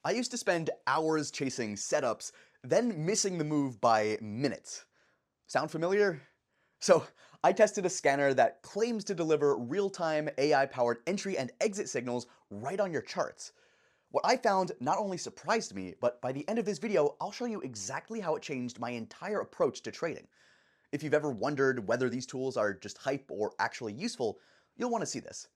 I used to spend hours chasing setups, then missing the move by minutes. Sound familiar? So, I tested a scanner that claims to deliver real-time AI-powered entry and exit signals right on your charts. What I found not only surprised me, but by the end of this video, I'll show you exactly how it changed my entire approach to trading. If you've ever wondered whether these tools are just hype or actually useful, you'll want to see this.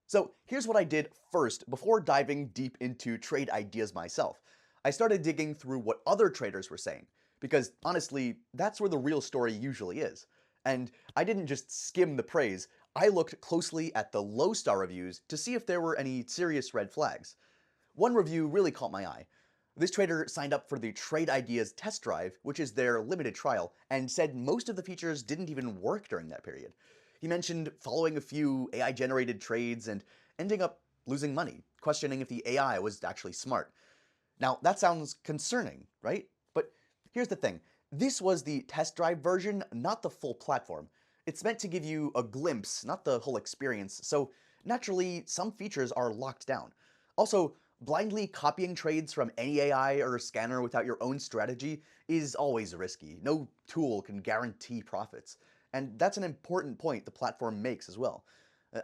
So here's what I did first before diving deep into trade ideas myself. I started digging through what other traders were saying, because honestly, that's where the real story usually is. And I didn't just skim the praise, I looked closely at the low star reviews to see if there were any serious red flags. One review really caught my eye. This trader signed up for the Trade Ideas test drive, which is their limited trial, and said most of the features didn't even work during that period. He mentioned following a few AI-generated trades and ending up losing money, questioning if the AI was actually smart. Now, that sounds concerning, right? But here's the thing. This was the test drive version, not the full platform. It's meant to give you a glimpse, not the whole experience, so naturally, some features are locked down. Also, blindly copying trades from any AI or scanner without your own strategy is always risky. No tool can guarantee profits. And that's an important point the platform makes as well.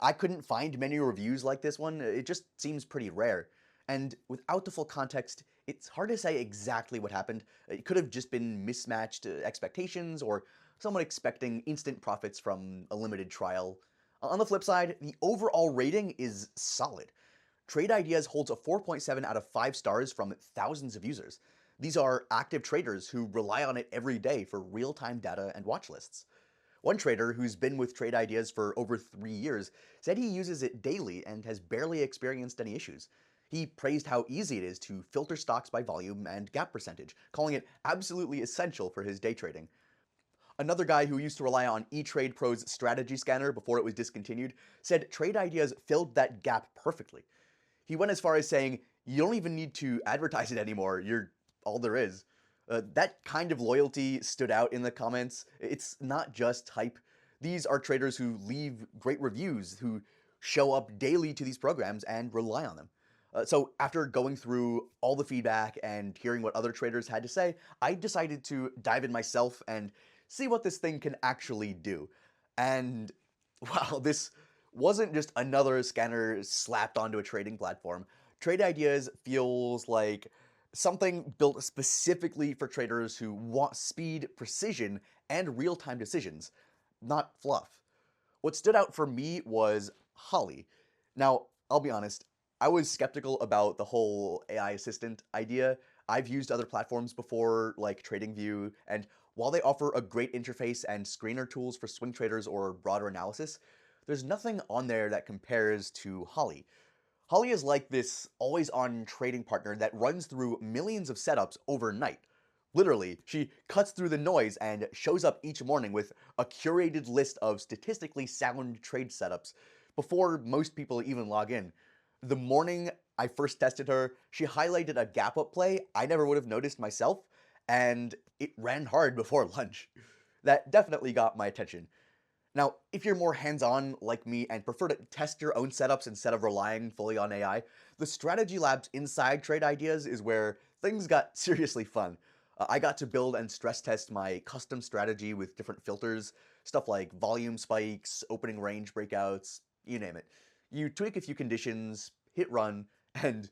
I couldn't find many reviews like this one, it just seems pretty rare. And without the full context, it's hard to say exactly what happened. It could have just been mismatched expectations or someone expecting instant profits from a limited trial. On the flip side, the overall rating is solid. Trade Ideas holds a 4.7 out of 5 stars from thousands of users. These are active traders who rely on it every day for real-time data and watch lists. One trader who's been with Trade Ideas for over 3 years said he uses it daily and has barely experienced any issues. He praised how easy it is to filter stocks by volume and gap percentage, calling it absolutely essential for his day trading. Another guy who used to rely on eTrade Pro's strategy scanner before it was discontinued said Trade Ideas filled that gap perfectly. He went as far as saying, you don't even need to advertise it anymore, you're all there is. That kind of loyalty stood out in the comments. It's not just hype. These are traders who leave great reviews, who show up daily to these programs and rely on them. So after going through all the feedback and hearing what other traders had to say, I decided to dive in myself and see what this thing can actually do. And wow, this wasn't just another scanner slapped onto a trading platform. Trade Ideas feels like something built specifically for traders who want speed, precision, and real-time decisions, not fluff. What stood out for me was Holly. Now, I'll be honest, I was skeptical about the whole AI assistant idea. I've used other platforms before, like TradingView, and while they offer a great interface and screener tools for swing traders or broader analysis, there's nothing on there that compares to Holly. Holly is like this always-on trading partner that runs through millions of setups overnight. Literally, she cuts through the noise and shows up each morning with a curated list of statistically sound trade setups before most people even log in. The morning I first tested her, she highlighted a gap up play I never would have noticed myself, and it ran hard before lunch. That definitely got my attention. Now, if you're more hands-on like me and prefer to test your own setups instead of relying fully on AI, the strategy labs inside Trade Ideas is where things got seriously fun. I got to build and stress test my custom strategy with different filters, stuff like volume spikes, opening range breakouts, you name it. You tweak a few conditions, hit run, and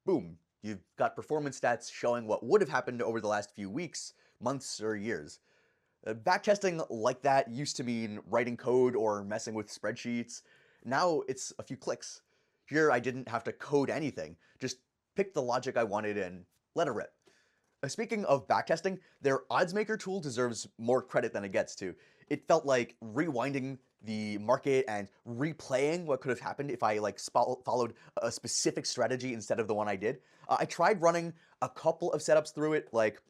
boom, you've got performance stats showing what would have happened over the last few weeks, months, or years. Backtesting like that used to mean writing code or messing with spreadsheets. Now it's a few clicks. Here I didn't have to code anything, just pick the logic I wanted and let it rip. Speaking of backtesting, their OddsMaker tool deserves more credit than it gets to. It felt like rewinding the market and replaying what could have happened if I followed a specific strategy instead of the one I did. I tried running a couple of setups through it, like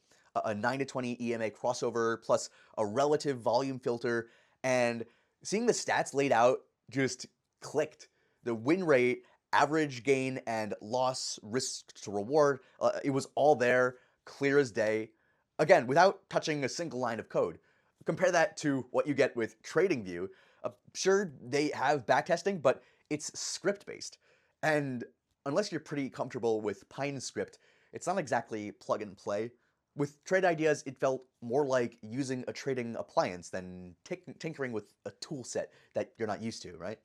a 9 to 20 EMA crossover plus a relative volume filter, and seeing the stats laid out just clicked. The win rate, average gain and loss, risk to reward, it was all there, clear as day. Again, without touching a single line of code. Compare that to what you get with TradingView. Sure, they have backtesting, but it's script-based. And unless you're pretty comfortable with Pine script, it's not exactly plug and play. With trade ideas, it felt more like using a trading appliance than tinkering with a tool set that you're not used to, right?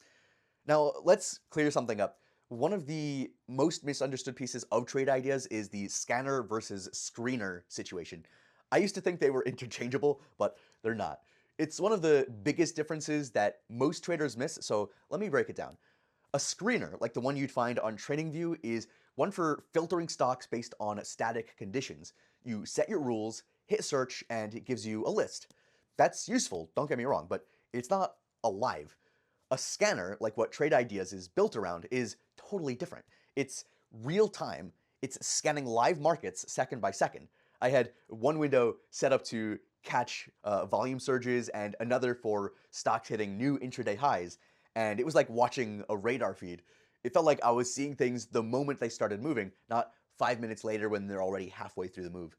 Now, let's clear something up. One of the most misunderstood pieces of trade ideas is the scanner versus screener situation. I used to think they were interchangeable, but they're not. It's one of the biggest differences that most traders miss, so let me break it down. A screener, like the one you'd find on TradingView, is one for filtering stocks based on static conditions. You set your rules, hit search, and it gives you a list. That's useful, don't get me wrong, but it's not alive. A scanner, like what Trade Ideas is built around, is totally different. It's real time. It's scanning live markets second by second. I had one window set up to catch volume surges and another for stocks hitting new intraday highs, and it was like watching a radar feed. It felt like I was seeing things the moment they started moving, not 5 minutes later when they're already halfway through the move.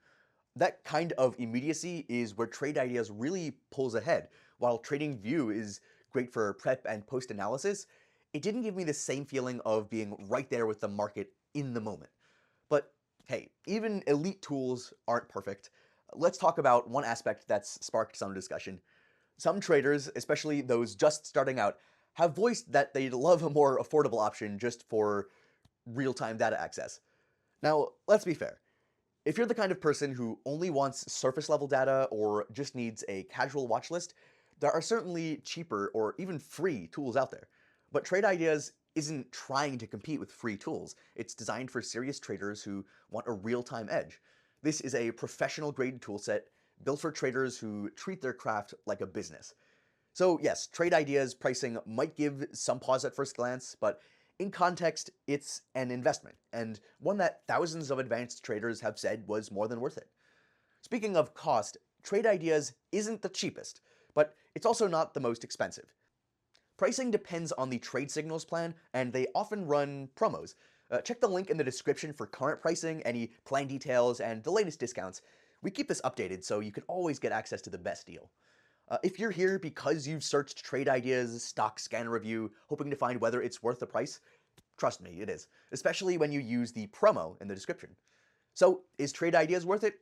That kind of immediacy is where Trade Ideas really pulls ahead. While TradingView is great for prep and post analysis, it didn't give me the same feeling of being right there with the market in the moment. But hey, even elite tools aren't perfect. Let's talk about one aspect that's sparked some discussion. Some traders, especially those just starting out, have voiced that they'd love a more affordable option just for real-time data access. Now, let's be fair. If you're the kind of person who only wants surface level data or just needs a casual watch list, there are certainly cheaper or even free tools out there. But Trade Ideas isn't trying to compete with free tools. It's designed for serious traders who want a real-time edge. This is a professional grade toolset built for traders who treat their craft like a business. So yes, Trade Ideas pricing might give some pause at first glance, but in context, it's an investment, and one that thousands of advanced traders have said was more than worth it. Speaking of cost, Trade Ideas isn't the cheapest, but it's also not the most expensive. Pricing depends on the trade signals plan, and they often run promos. Check the link in the description for current pricing, any plan details, and the latest discounts. We keep this updated so you can always get access to the best deal. If you're here because you've searched Trade Ideas, stock scan review, hoping to find whether it's worth the price, trust me, it is, especially when you use the promo in the description. So, is Trade Ideas worth it?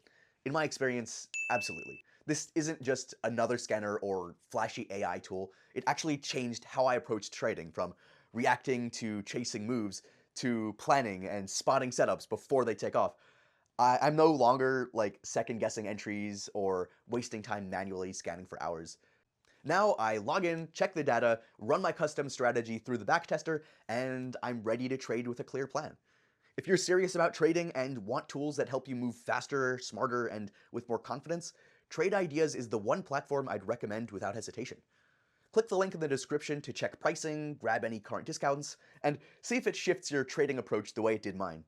In my experience, absolutely. This isn't just another scanner or flashy AI tool. It actually changed how I approached trading, from reacting to chasing moves to planning and spotting setups before they take off. I'm no longer like second guessing entries or wasting time manually scanning for hours. Now I log in, check the data, run my custom strategy through the backtester, and I'm ready to trade with a clear plan. If you're serious about trading and want tools that help you move faster, smarter, and with more confidence, Trade Ideas is the one platform I'd recommend without hesitation. Click the link in the description to check pricing, grab any current discounts, and see if it shifts your trading approach the way it did mine.